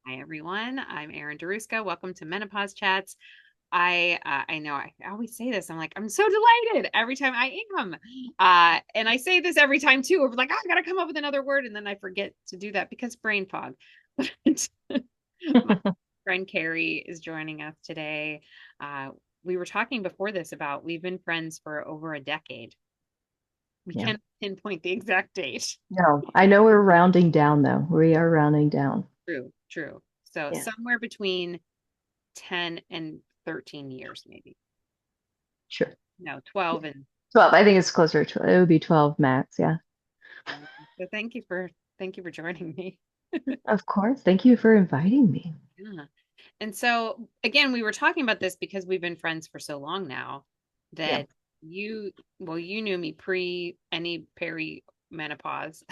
Hi everyone, I'm Erin Daruska. Welcome to Menopause Chats. I know I always say this. I'm like, I'm so delighted every time I am. And I say this every time too. I'm like, "Oh, I gotta come up with another word, and then I forget to do that because brain fog. My friend Kari is joining us today. We were talking before this about we've been friends for over a decade. We Yeah. can't pinpoint the exact date. No, I know we're rounding down though. We are rounding down. True, true. So Yeah, somewhere between 10 and 13 years, maybe. sure. No, Yeah. 12 and 12. I think it's closer to it would be 12 max. Yeah. so thank you for joining me. Of course. Thank you for inviting me. Yeah. And so again, we were talking about this because we've been friends for so long now Yeah. that you you knew me pre any peri-menopause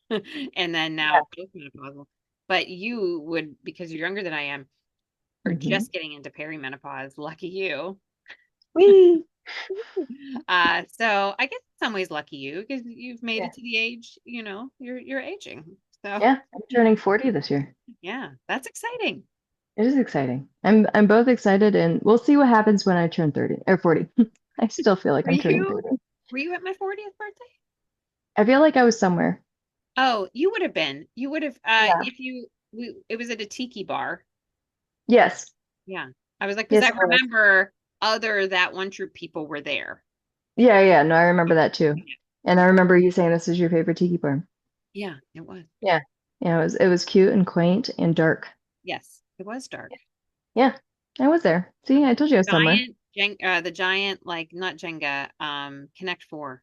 and then Yeah. now post-menopausal. But you would, because you're younger than I am, are Mm-hmm. just getting into peri-menopause. Lucky you. Whee! So I guess in some ways lucky you because you've made Yeah. it to the age, you're aging. So Yeah. I'm turning 40 this year. yeah, that's exciting. It is exciting. I'm both excited and we'll see what happens when I turn 30 or 40. I still feel like Were I'm turning you 30. were you at my 40th birthday? I feel like I was somewhere. Oh, you would have been. You would have Yeah. if it was at a tiki bar. Yes. Yeah. I was like, because Yes, I it was. remember other that one troop people were there. Yeah, yeah. No, I remember that too. And I remember you saying this is your favorite tiki bar. Yeah, it was. Yeah. Yeah, it was cute and quaint and dark. Yes, it was dark. Yeah, I was there. See, I told you I was somewhere. The giant, like not Jenga, Connect Four.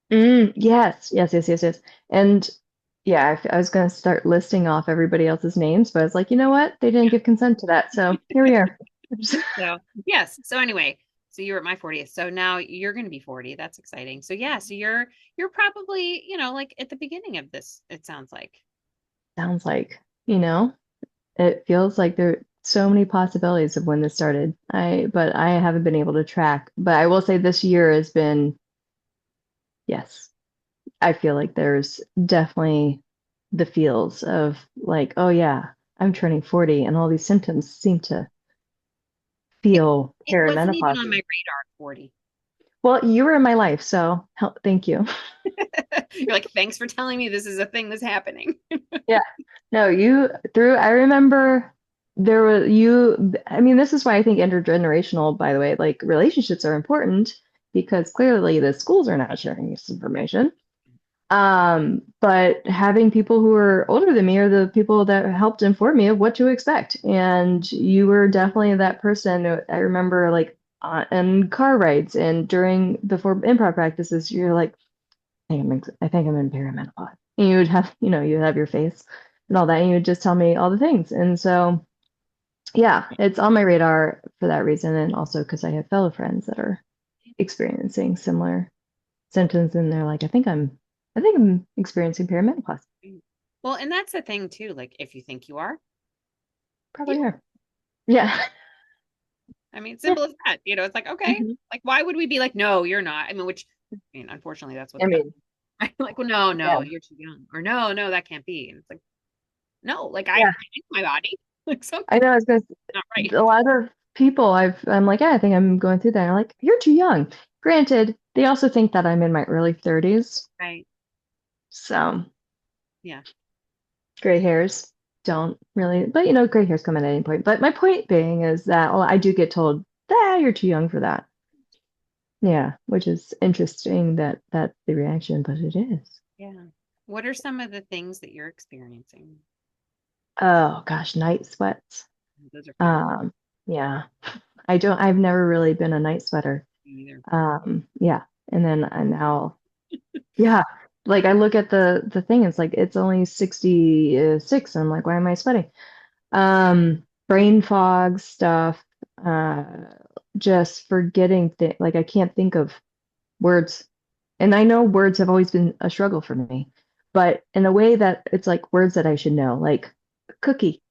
Yes, yes, yes, yes, yes. And yeah, I was gonna start listing off everybody else's names, but I was like, you know what? They didn't give consent to that, so here we are. So yes. So anyway, so you were at my 40th. So now you're going to be 40. That's exciting. So yeah, so you're probably, like at the beginning of this, it sounds like. Sounds like, you know, it feels like there are so many possibilities of when this started. But I haven't been able to track. But I will say this year has been, yes, I feel like there's definitely the feels of like, oh yeah, I'm turning 40 and all these symptoms seem to It, feel it wasn't even on my perimenopausal. radar, 40. Well, you were in my life, so thank you. You're like, thanks for telling me this is a thing that's happening. Yeah. No, I remember there were I mean, this is why I think intergenerational, by the way, like relationships are important because clearly the schools are not sharing this information. But having people who are older than me are the people that helped inform me of what to expect. And you were definitely that person. I remember like on car rides and before improv practices, you're like, I think I'm in perimenopause. And you'd have your face and all that, and you would just tell me all the things. And so, yeah, it's on my radar for that reason, and also because I have fellow friends that are experiencing similar symptoms, and they're like, I think I'm experiencing perimenopause. Well, and that's the thing too. Like, if you think you are, Probably you are. Yeah. I mean, Yeah. simple as that. It's like, okay, Mhm. like, why would we be like, no, you're not? I mean, unfortunately, that's I what's happening. mean, Like, well, no, yeah. no, you're too young, or no, no, that can't be. And it's like, no, like I Yeah. think my body, like something's I know. I was gonna. not right. A lot of people I'm like, yeah, I think I'm going through that. And they're like, you're too young. Granted, they also think that I'm in my early 30s, Right. so. Yeah. Gray hairs don't really, but gray hairs come at any point. But my point being is that, well, I do get told, ah, you're too young for that. Yeah, which is interesting that that's the reaction, but it is. Yeah. What are some of the things that you're experiencing? Oh gosh, night sweats. Those are fun. Um, yeah, I've never really been a night sweater. Me either. Yeah, and then and now, yeah, like I look at the thing, it's like it's only 66. I'm like, why am I sweating? Brain fog stuff, uh, just forgetting like I can't think of words. And I know words have always been a struggle for me, but in a way that it's like words that I should know, like cookie.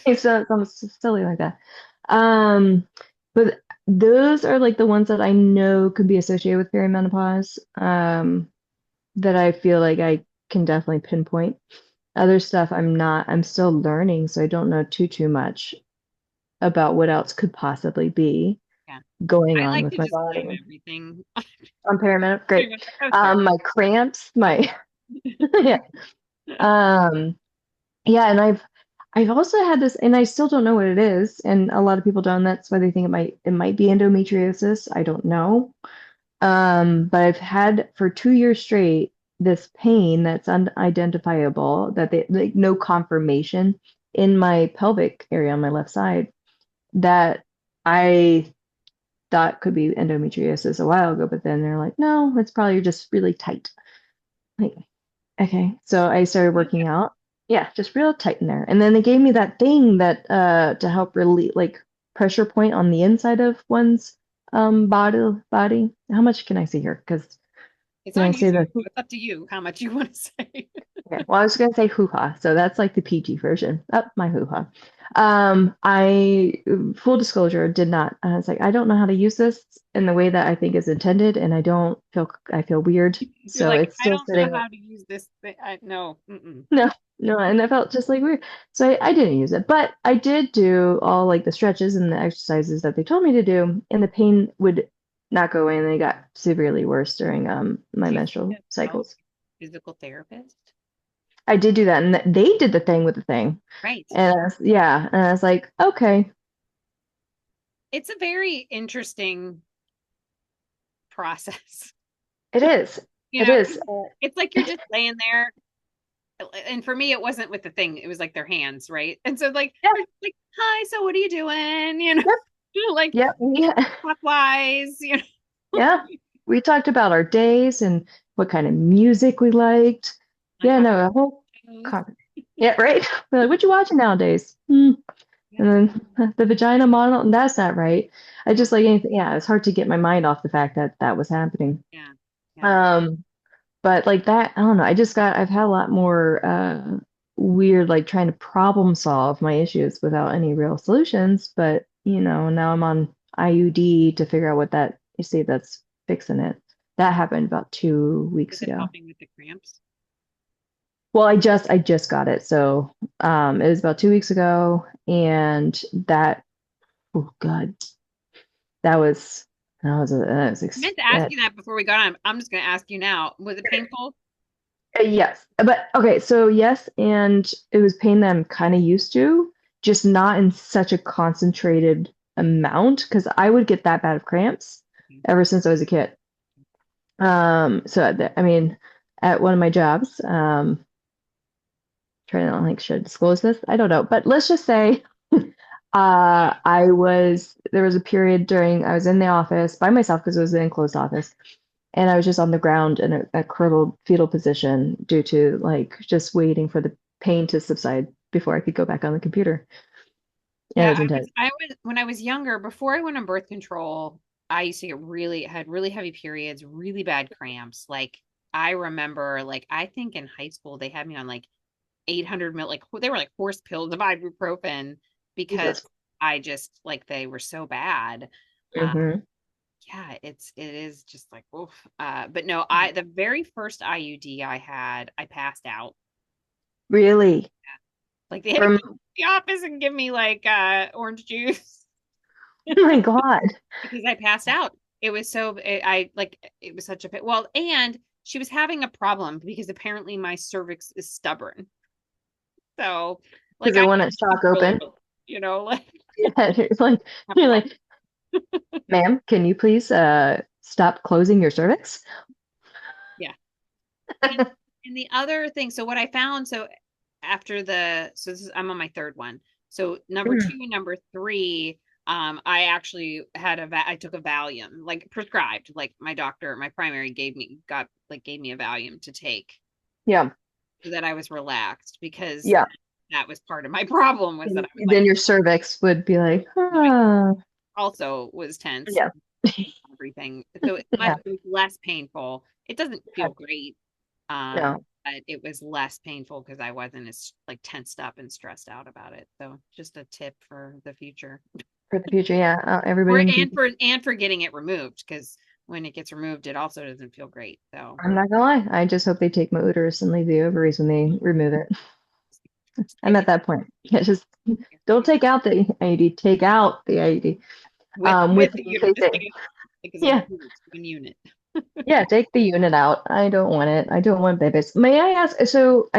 It's almost silly like that. Um, but those are like the ones that I know could be associated with perimenopause, that I feel like I can definitely pinpoint. other stuff I'm still learning, so I don't know too much about what else could possibly be Yeah. going I on like with to my just blame body. everything. On perimenopause, Pretty great. much like, oh, sure. My cramps, my yeah. Um, yeah, and I've also had this, and I still don't know what it is, and a lot of people don't. That's why they think it might be endometriosis. I don't know. But I've had for 2 years straight this pain that's unidentifiable, that they like no confirmation in my pelvic area on my left side that I thought could be endometriosis a while ago, but then they're like, no, it's probably just really tight. Like, okay. So I started working out. Yeah, just real tight in there. And then they gave me that thing that to help relieve like pressure point on the inside of one's body. How much can I say here? Because It's can I on say YouTube, the so it's up to you how much you want to say. okay. Well, I was gonna say hoo-ha, so that's like the PG version. Up my hoo-ha. I full disclosure did not. I was like, I don't know how to use this in the way that I think is intended, and I feel weird. You're So like, it's I still don't know sitting. how to use this thing. No. Mm-mm. No, no, and I felt just like weird. So I didn't use it, but I did do all like the stretches and the exercises that they told me to do, and the pain would not go away, and they got severely worse during my Do you see menstrual a cycles. physical therapist? I did do that, and they did the thing with the thing, Right. and yeah, and I was like, okay, It's a very interesting process. it is, You it know, is. it's like you're just laying there. And for me, it wasn't with the thing, it was like their hands, right? And so, like, Yep, they're like, hi, so what are you doing? You know, yep, like yep, yeah, clockwise, you know. yeah. We talked about our days and what kind of music we liked. I Yeah, talk no, a whole shows. con yeah, right. We're like, what you watching nowadays? Yeah, And then the vagina model, and that's not right. I yeah, just like anything. Yeah, it's hard to get my mind off the fact that that was happening. yeah, yeah. Um, but like that, I don't know. I've had a lot more weird, like trying to problem solve my issues without any real solutions. But now I'm on IUD to figure out what that, you see, that's fixing it. That happened about 2 weeks Is it ago. helping with the cramps? Well, I just got it. So it was about 2 weeks ago, and that, oh God, I meant to ask you that before we got on. I'm just going to ask you now. Was it painful? yes. But okay, so yes, and it was pain that I'm kind of used to, just not in such a concentrated amount because I would get that bad of cramps ever since I was a kid. I mean, at one of my jobs, trying to like should I disclose this? I don't know, but let's just say there was a period during I was in the office by myself because it was an enclosed office, and I was just on the ground in a cradled fetal position due to like just waiting for the pain to subside before I could go back on the computer. And it Yeah, was intense. I was when I was younger, before I went on birth control, I used to get had really heavy periods, really bad cramps. Like I remember, like I think in high school they had me on like 800 mil, like they were like horse pills of ibuprofen because Jesus. I just like they were so bad. Uh, Hmm. yeah, it is just like oof. But no, I the very first IUD I had, I passed out. Really? Like they had to From come to the office and give me like orange juice oh my God. because I passed out. It was so I like it was such a well, and she was having a problem because apparently my cervix is stubborn. So Because like they I want to shock open. like Yeah, you're like, ma'am, can you please stop closing your cervix? yeah. And and the other thing, so what I found, so after so this is I'm on my third one. So number Mm. two, number three, I actually I took a Valium, like prescribed, like my doctor, my primary gave me a Valium to take Yeah, so that I was relaxed because yeah. that was part of my problem was that And I was like then your cervix would be like, I ah, also was tense yeah, everything. So yeah, it was less painful. It doesn't feel great. no, But it was less painful because I wasn't as like tensed up and stressed out about it. So just a tip for the future. for the future, yeah. Everybody Or in the future. and for getting it removed because when it gets removed, it also doesn't feel great. So I'm not gonna lie. I just hope they take my uterus and leave the ovaries when they remove it. I'm at that point. Yeah, just don't take out the IUD, take out the IUD With with the the unit, just spacing. because it's Yeah, one unit. yeah, take the unit out. I don't want it. I don't want babies. May I ask? So,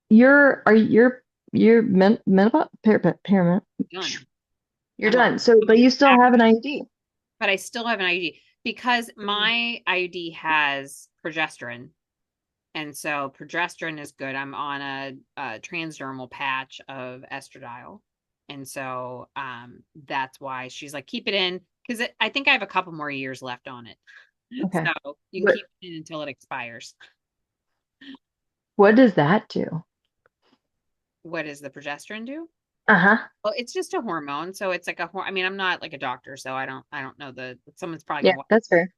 you're menopause, Done. you're I'm on, done. So, I'm but on you still have an IUD. but I still have an IUD because my IUD has progesterone. And so progesterone is good. I'm on a transdermal patch of estradiol. And so that's why she's like, keep it in because I think I have a couple more years left on it. Okay. So you can What keep it in until it expires. what does that do? What does the progesterone do? Uh-huh. Well, it's just a hormone. So it's like I mean, I'm not like a doctor, so I don't know someone's probably Yeah, gonna that's fair.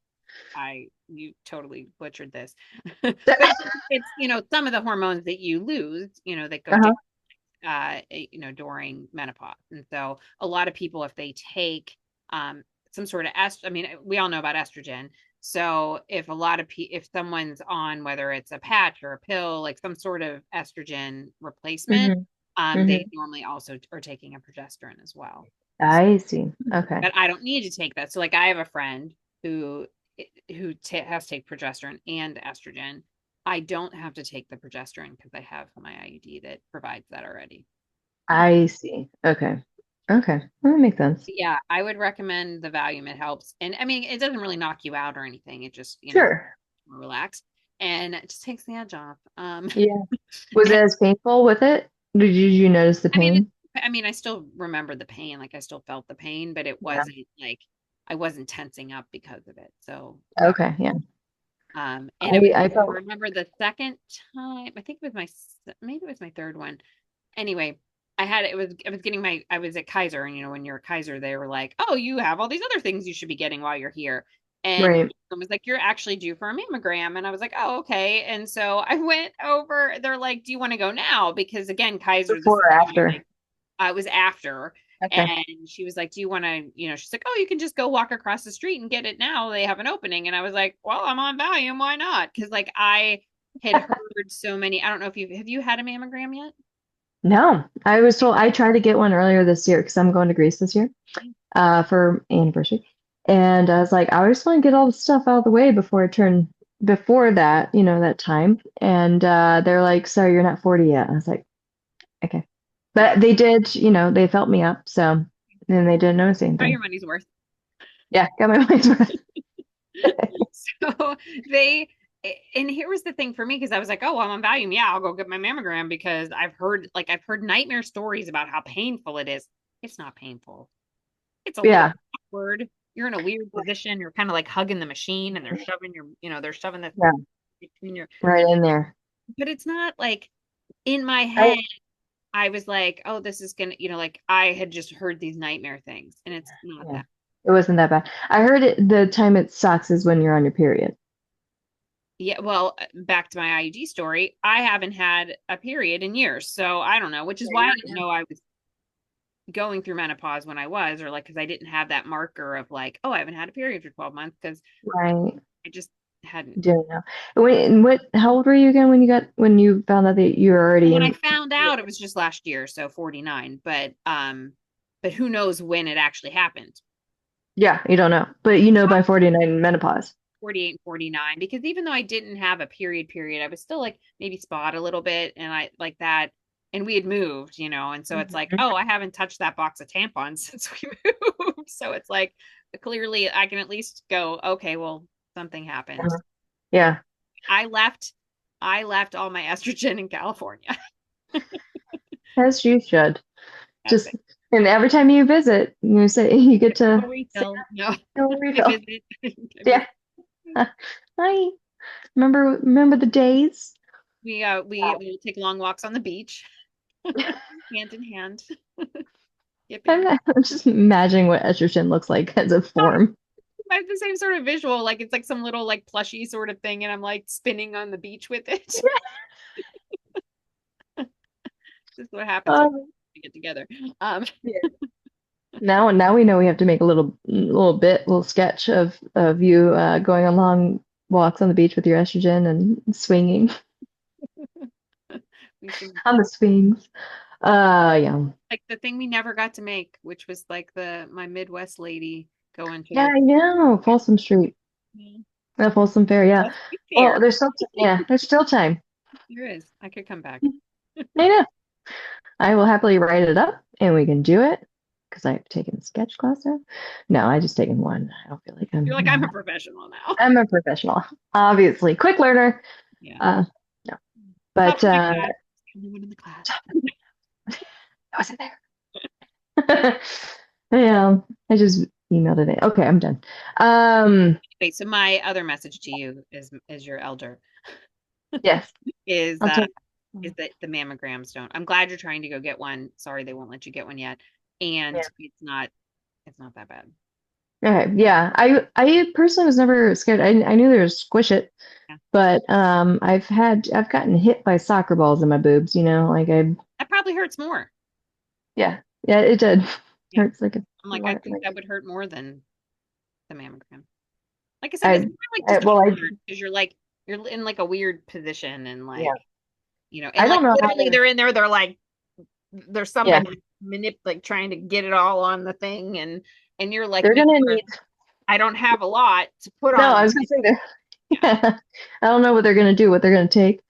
you totally butchered this. But it's, some of the hormones that you lose, that go down Uh-huh. during menopause. And so a lot of people, if they take some sort of I mean, we all know about estrogen. So if if someone's on whether it's a patch or a pill, like some sort of estrogen replacement, Hmm. they Hmm. take also are taking a progesterone as well. I see. Okay. But I don't need to take that. So like I have a friend who has to take progesterone and estrogen. I don't have to take the progesterone because I have my IUD that provides that already. I see. Okay. Okay. Well, that makes sense. Yeah, I would recommend the Valium. It helps. And I mean, it doesn't really knock you out or anything. It just, Sure. more relaxed and it just takes the edge off. Yeah. Was it And as painful with it? Did you notice the I mean, pain? I still remember the pain. Like I still felt the pain, but it Yeah. wasn't like I wasn't tensing up because of it. So that, Okay. Yeah. and it was, I I felt. remember the second time, I think it was maybe it was my third one. Anyway, I was getting I was at Kaiser, and when you're at Kaiser, they were like, "Oh, you have all these other things you should be getting while you're here." And Right. it was like, "You're actually due for a mammogram." And I was like, "Oh, okay." And so I went over, they're like, "Do you want to go now?" Because again, Kaiser, this Before is or probably after? like it was after. Okay. And she was like, "Do you want to, she's like, "Oh, you can just go walk across the street and get it now. They have an opening." And I was like, "Well, I'm on Valium. Why not?" Because like I had heard so many. I don't know if have you had a mammogram yet? No, I was told I tried to get one earlier this year because I'm going to Greece this year for anniversary. And I was like, I just want to get all the stuff out of the way before that, that time. And they're like, sorry, you're not 40 yet. I was like, okay. But they did, they felt me up. So then they didn't notice Got your anything. money's worth. Yeah, got my money's worth. So they, and here was the thing for me because I was like, "Oh, well, I'm on Valium. Yeah, I'll go get my mammogram because I've heard nightmare stories about how painful it is. It's not painful. It's a little Yeah, awkward. You're in a weird position. You're kind of like hugging the machine, and they're shoving this yeah, between your, right in there. but it's not like in my I, head. I was like, oh, this is gonna, like I had just heard these nightmare things, and it's not yeah, that. it wasn't that bad. I heard the time it sucks is when you're on your period. Yeah, well, back to my IUD story, I haven't had a period in years, so I don't know, which is Yeah, why I didn't know I was going through menopause when I was, or like, because I didn't have that marker of like, oh, I haven't had a period for 12 months because right. I just hadn't. Didn't know. Wait, and how old were you again when you found out that you were already When I in? found out, it was just last year, so 49, but who knows when it actually happened. Yeah, you don't know, but you know by 49 menopause. 48 and 49 because even though I didn't have a period, I was still like maybe spot a little bit and I like that. And we had moved, and so it's like, Mhm. oh, I haven't touched that box of tampons since we moved. So it's like clearly I can at least go, okay, well, something happened. Uh-huh. Yeah, I left I left all my estrogen in California. as you should. That's Just it. and every time you visit, you say you get No to say refill. No, no I refill. visit. I Yeah. visit. Hi. Remember the days? We take long walks on the beach, hand in hand, yipping. I'm just imagining what estrogen looks like as a form. I have the same sort of visual, like it's like some little like plushy sort of thing, and I'm like spinning on the beach with it. This is what happens when Um, we get together. Um, yeah. Now we know we have to make a little sketch of you going on long walks on the beach with your estrogen and swinging. We should on the swings. Yeah. like the thing we never got to make, which was like the my Midwest lady going Yeah, to I know. Folsom Street. yeah. Folsom Fair, yeah. Let's be Well, fair. there's still time. There is. I could come back. I know. I will happily write it up and we can do it because I've taken sketch class now. No, I just taken one. I don't feel like You're like, I'm a professional now. I'm a professional, obviously. Quick learner. Yeah. No. Top But of my class. The only one in the class. I wasn't there. Yeah, I just emailed it in. Okay, I'm done. Wait, so my other message to you is your elder Yes, is I'll uh take. is that the mammograms don't. I'm glad you're trying to go get one. Sorry they won't let you get one yet. And Yeah. it's not that bad. Okay. Yeah. I personally was never scared. I knew there was squish it, Yeah. but I've gotten hit by soccer balls in my boobs, like I That probably hurts more. yeah. Yeah, it did. Yeah. Hurts like a I'm like, I think that would hurt more than the mammogram. Like I said, it's I, more like just well I awkward because you're in like a weird position and yeah. and I like don't know how literally to they're in there, they're like there's yeah. somebody like trying to get it all on the thing and you're like They're me gonna where need I don't have a lot to put no, I on. was gonna say they're Yeah. yeah. I don't know what they're gonna do, what they're gonna take.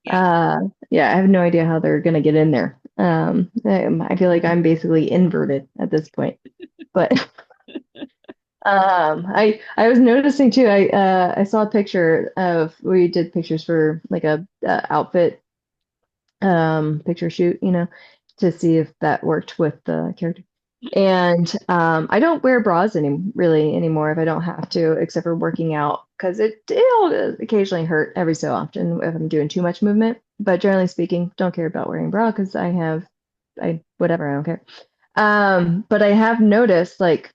Yeah. Yeah, I have no idea how they're gonna get in there. I feel like I'm basically inverted at this point. But I was noticing too. I saw a picture of we did pictures for like a outfit picture shoot, to see if that worked with the character. And I don't wear bras really anymore if I don't have to, except for working out because it'll occasionally hurt every so often if I'm doing too much movement. But generally speaking, don't care about wearing a bra because I whatever, I don't care. But I have noticed like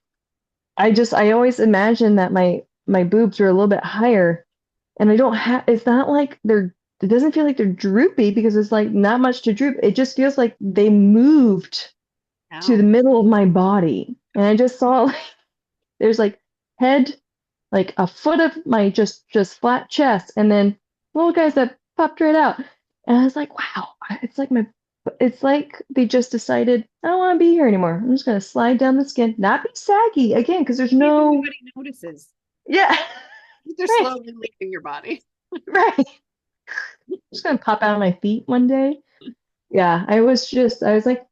I always imagine that my boobs are a little bit higher and I don't have it's not like it doesn't feel like they're droopy because it's like not much to droop. It just feels like they moved to the Oh, middle of my body. And I just saw like there's like head, like a foot of my just flat chest, and then little guys that popped right out. And I was like, wow, it's like they just decided I don't want to be here anymore. I'm just gonna slide down the skin, not be saggy again, because there's maybe no nobody notices. yeah, They're right, slowly leaving your body. right. Just gonna pop out of my feet one day. Yeah, I was like,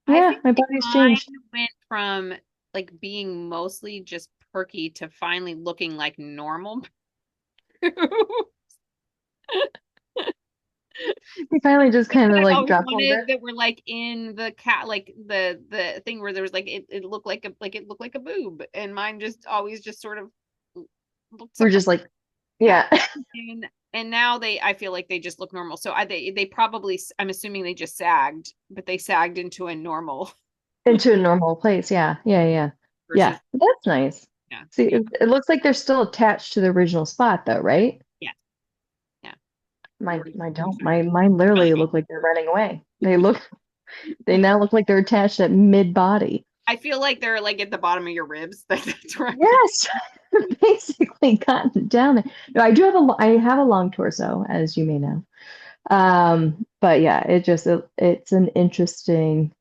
I feel yeah, my like body's changed. mine went from like being mostly just perky to finally looking like normal. We finally just Things kind that of I've like always dropped a little wanted bit. that were like in the cat like the thing where there was like it looked like it looked like a boob and mine just always just sort of looked We're surprising just like, yeah, and now I feel like they just look normal so they probably I'm assuming they just sagged but they sagged into a normal into a normal place. Yeah, yeah, yeah, yeah. versus That's nice. yeah See, yeah it looks like they're still attached to the original spot, though, right? yeah yeah Mine pretty don't. sure Mine literally look like they're running away. They now look like they're attached at mid body. I feel like they're like at the bottom of your ribs that's right Yes, basically gotten down there. No, I have a long torso, as you may know. But yeah, it's an interesting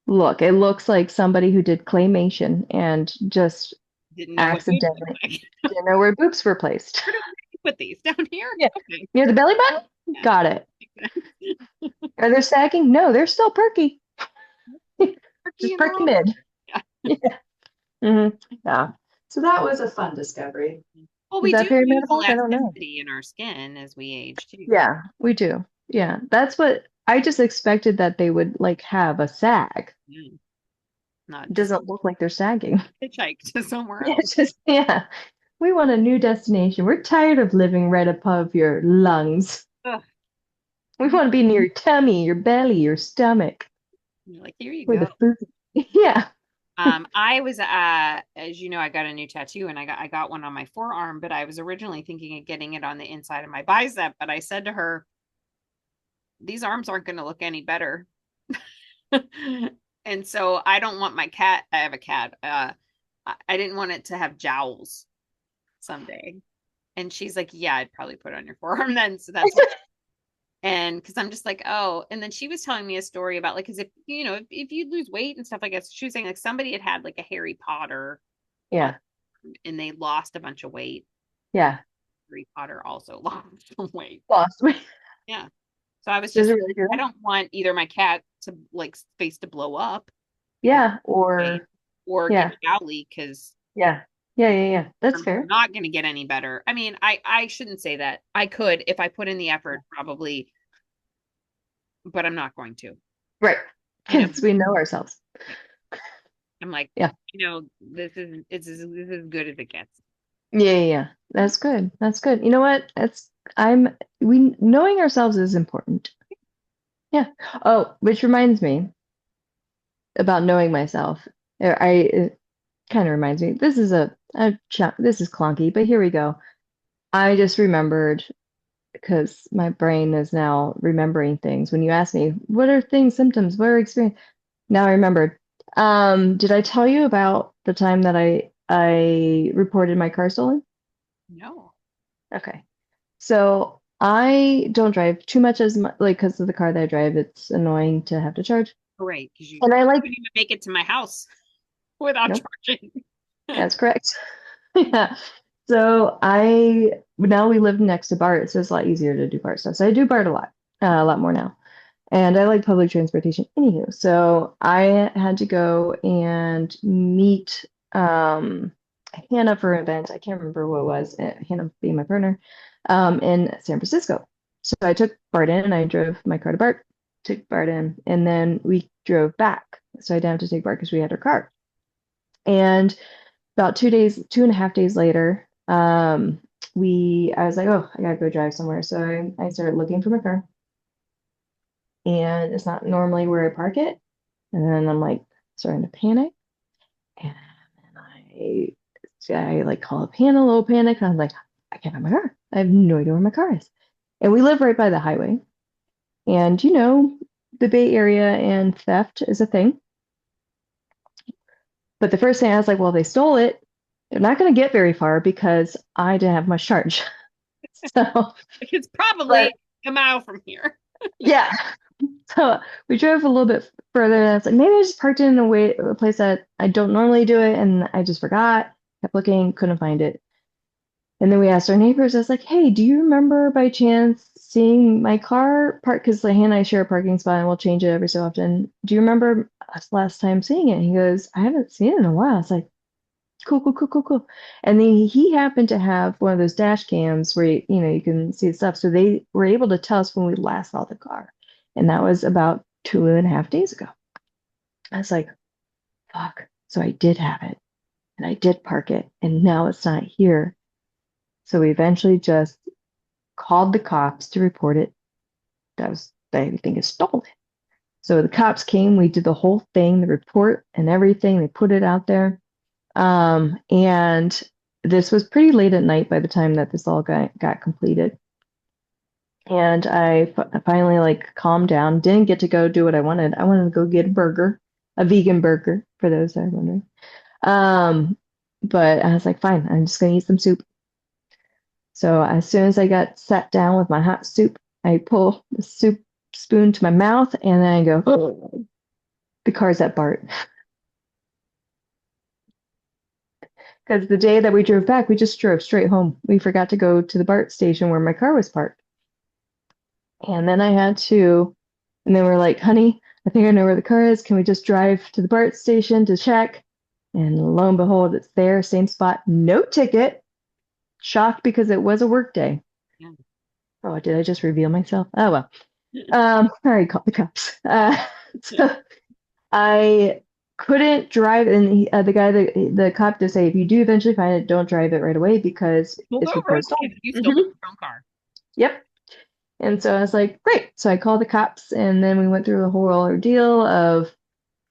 look. It looks like somebody who did claymation and just didn't know what boobs looked accidentally like didn't know where boobs were placed. where do we put these down here Yeah. okay Near the belly button? yeah Got it. exactly. Are they sagging? No, they're still perky. Turkey Just in the perky wrong mid. yeah. Yeah. hmm Yeah. So that was a fun discovery. Well, Is we that do lose perimenopause? I don't know. elasticity in our skin as we age too. Yeah, we do. Yeah. That's what I just expected that they would like have a sag. Yeah. Not It just doesn't look like they're sagging. hitchhike to somewhere Yeah, else. it's just yeah. We want a new destination. We're tired of living right above your lungs. Ugh. We want to be near your tummy, your belly, your stomach, You're like, here you where go. the food. Yeah. I was as you know, I got a new tattoo and I got one on my forearm, but I was originally thinking of getting it on the inside of my bicep, but I said to her, these arms aren't going to look any better. And so I don't want my cat, I have a cat. I didn't want it to have jowls someday. And she's like, yeah, I'd probably put it on your forearm then. So that's why. And because I'm just like, oh, and then she was telling me a story about like, because if you lose weight and stuff like that, she was saying like somebody had like a Harry Potter on Yeah. and they lost a bunch of weight. Yeah. Harry Potter also lost some weight. Lost. Yeah. So I was Does just, it really do I that? don't want either my cat to like face to blow up or Yeah. weight Or or get yeah. jowly because Yeah. Yeah. Yeah. Yeah. That's I'm fair. not going to get any better. I mean, I shouldn't say that. I could if I put in the effort, probably, but I'm not going to. Right. You know, Because we know ourselves. I'm like, Yeah. this is as good as it gets. Yeah. Yeah. Yeah. That's good. That's good. You know what? We knowing ourselves is important. Yeah. Oh, which reminds me about knowing myself. It kind of reminds me. This is clunky, but here we go. I just remembered because my brain is now remembering things. When you ask me, what are things, symptoms, what are experience? Now I remembered. Did I tell you about the time that I reported my car stolen? No, Okay. So I don't drive too much as much, like because of the car that I drive, it's annoying to have to charge. great, because you And I like, couldn't even make it to my house without nope, charging. that's correct. Yeah. So now we live next to BART, so it's a lot easier to do BART stuff. So I do BART a lot more now. And I like public transportation anywho. So I had to go and meet Hannah for an event. I can't remember what it was, Hannah being my partner, in San Francisco. So I took BART in and I drove my car to BART, took BART in, and then we drove back. So I didn't have to take BART because we had our car. And about 2.5 days later, I was like, oh, I gotta go drive somewhere. So I started looking for my car, and it's not normally where I park it. And then I'm like starting to panic, and I like call up Hannah, a little panic, and I'm like, I can't find my car. I have no idea where my car is. And we live right by the highway, and the Bay Area and theft is a thing. But the first thing I was like, well, they stole it. They're not going to get very far because I didn't have much charge. So, It's but probably a mile from here. yeah. So we drove a little bit further, and I was like, maybe I just parked it in a place that I don't normally do it, and I just forgot. Kept looking, couldn't find it. And then we asked our neighbors. I was like, hey, do you remember by chance seeing my car parked? Because Hannah and I share a parking spot, and we'll change it every so often. Do you remember us last time seeing it? And he goes, I haven't seen it in a while. I was like, cool, cool, cool, cool, cool. And then he happened to have one of those dash cams where you can see the stuff. So they were able to tell us when we last saw the car. And that was about 2.5 days ago. I was like, fuck. So I did have it and I did park it and now it's not here. So we eventually just called the cops to report it. Everything is stolen. So the cops came, we did the whole thing, the report and everything. They put it out there. And this was pretty late at night by the time that this all got completed. And I finally like calmed down, didn't get to go do what I wanted. I wanted to go get a burger, a vegan burger, for those that are wondering. Um, but I was like, fine, I'm just gonna eat some soup. So as soon as I got sat down with my hot soup, I pull the soup spoon to my mouth and then I go, oh, the car's at BART. Because the day that we drove back, we just drove straight home. We forgot to go to the BART station where my car was parked. And then and they were like, honey, I think I know where the car is. Can we just drive to the BART station to check? And lo and behold, it's there, same spot, no ticket. Shocked because it was a work day. Yeah. Oh, did I just reveal myself? Oh well. I already called the cops. So I couldn't drive, and the cop did say, if you do eventually find it, don't drive it right away because Pulled it's over reported stolen. because you stole Hmm. your own car. Yep. And so I was like, great. So I called the cops, and then we went through the whole ordeal of,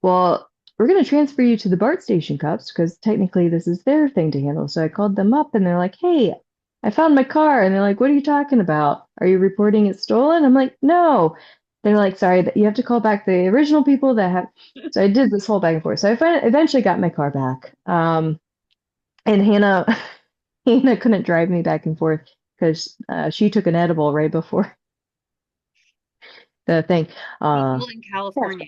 well, we're going to transfer you to the BART station cops because technically this is their thing to handle. So I called them up, and they're like, hey, I found my car. And they're like, what are you talking about? Are you reporting it stolen? I'm like, no. They're like, sorry, that you have to call back the original people that have. So I did this whole back and forth. So eventually got my car back. And Hannah, Hannah couldn't drive me back and forth because she took an edible right before. the thing. Legal in Yes, California.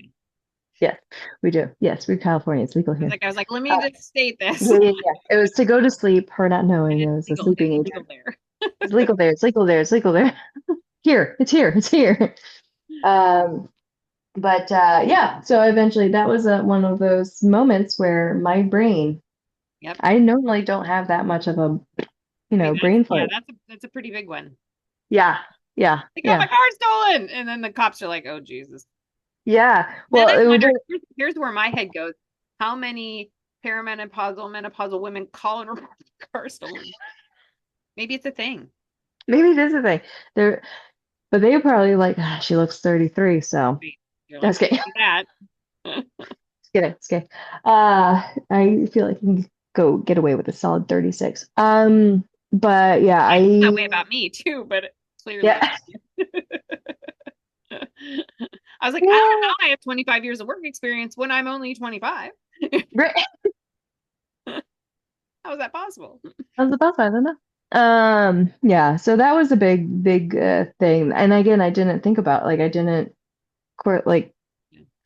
yes, we do. Yes, we're California. It's legal here. I was like, let me Uh, just state this. yeah, yeah, yeah. It was to go to sleep, her not And knowing it it's was a legal. sleeping It's agent. legal there. It's legal there. It's legal there. It's legal there. Here, it's here. It's here. Um, but yeah, so eventually that was one of those moments where my brain, Yep. I normally don't have that much of a, I mean, brain yeah, fart. that's a pretty big one. Yeah, yeah, They got my yeah, car stolen, and then the cops are like, "Oh Jesus." yeah. Then Well, I it would wonder. just, Here's where my head goes: how many perimenopausal, menopausal women call and report their car stolen? Maybe it's a thing. maybe this is the thing. They're, but they were probably like, ah, she looks 33, so Right? You're like, that's I okay. see that. Just kidding. It's okay. I feel like I can go get away with a solid 36. But yeah, I feel that way about me too, but clearly. yeah, I was like, I don't yeah, know. I have 25 years of work experience when I'm only 25. right. How is that possible? I was about to, I don't know. Yeah, so that was a big, big thing. And again, I didn't think about like I didn't like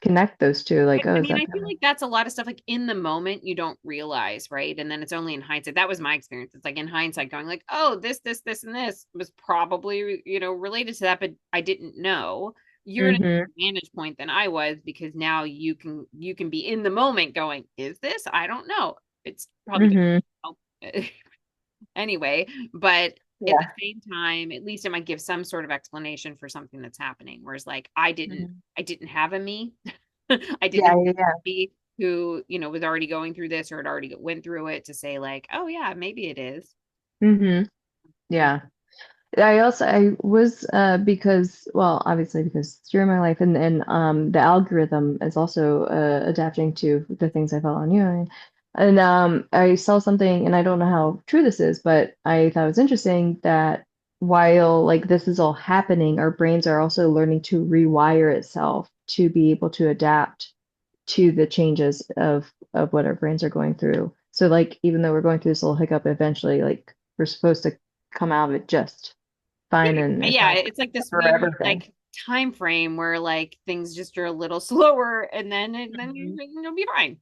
connect those two. Like, oh, I is mean, that I feel like that's a lot of stuff like in the moment you don't realize, right? And then it's only in hindsight. That was my experience. It's like in hindsight going like, oh, this, and this was probably, related to that, but I didn't know. You're in a mm-hmm, different vantage point than I was because now you can be in the moment going, is this? I don't know. It's probably mm-hmm. gonna anyway, but at the Yeah. same time, at least it might give some sort of explanation for something that's happening. Whereas like I didn't have a me. I didn't Yeah, have yeah, yeah. a me who, was already going through this or had already went through it to say like, oh yeah, maybe it is. Mm-hmm. Yeah. I was because well obviously because during my life and the algorithm is also adapting to the things I felt on you and I saw something and I don't know how true this is but I thought it was interesting that while like this is all happening our brains are also learning to rewire itself to be able to adapt to the changes of what our brains are going through. So like even though we're going through this little hiccup eventually like we're supposed to come out of it just fine and Yeah, kind of it's like this cover weird everything. like time frame where like things just are a little slower and then Mhm. you'll be fine.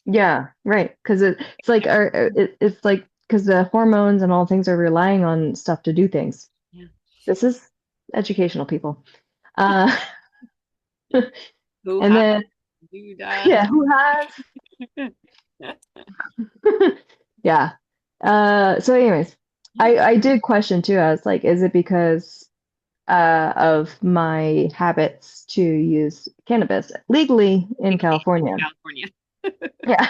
Yeah, right. Because it's like it's like because the hormones and all things are relying on stuff to do things. Yeah. This is educational people. Uh, Who and has then do yeah, who has? Yeah. So anyways, I did question too. I was like, is it because of my habits to use cannabis legally in California? California. Yeah.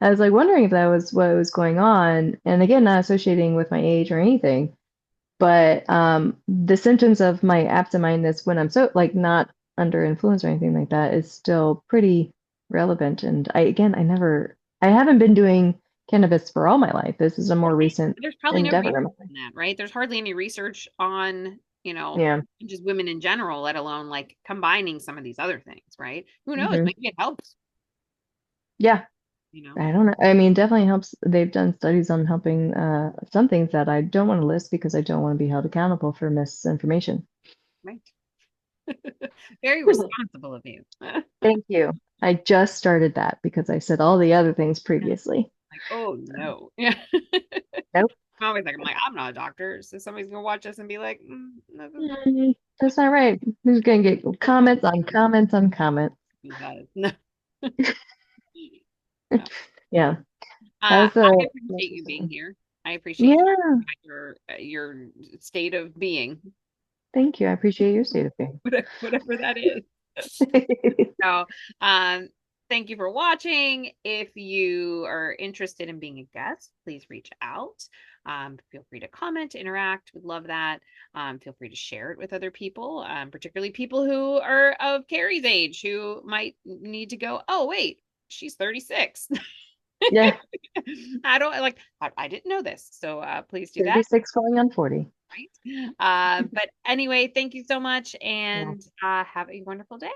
I was like wondering if that was what was going on. And again, not associating with my age or anything, but the symptoms of my absent-mindedness when I'm so like not under influence or anything like that is still pretty relevant. And I haven't been doing cannabis for all my life. This is a more recent There's probably no endeavor. research on that, right? There's hardly any research on, Yeah. just women in general, let alone like combining some of these other things, right? Who knows? Hmm. Maybe it helps, Yeah. you know, I don't know. I mean, definitely helps. They've done studies on helping some things that I don't want to list because I don't want to be held accountable for misinformation. right? Very responsible of you. Thank you. I just started that because I said all the other things previously. Like, oh no. Yeah. Nope. I'm like, I'm not a doctor. So somebody's gonna watch us and be like, no, this is not That's not right. Who's gonna get comments on comments on comments? what that is. No. No. Yeah, I that's a appreciate you being here. I appreciate you yeah. talking about your state of being, Thank you. I appreciate your state of being. whatever that is. So, thank you for watching. If you are interested in being a guest, please reach out. Feel free to comment, interact. We'd love that. Feel free to share it with other people, particularly people who are of Kari's age who might need to go, oh, wait, she's 36. Yeah, I don't like, I didn't know this. So please do that. 36 going on 40. Right. But anyway, thank you so much Yeah. and have a wonderful day.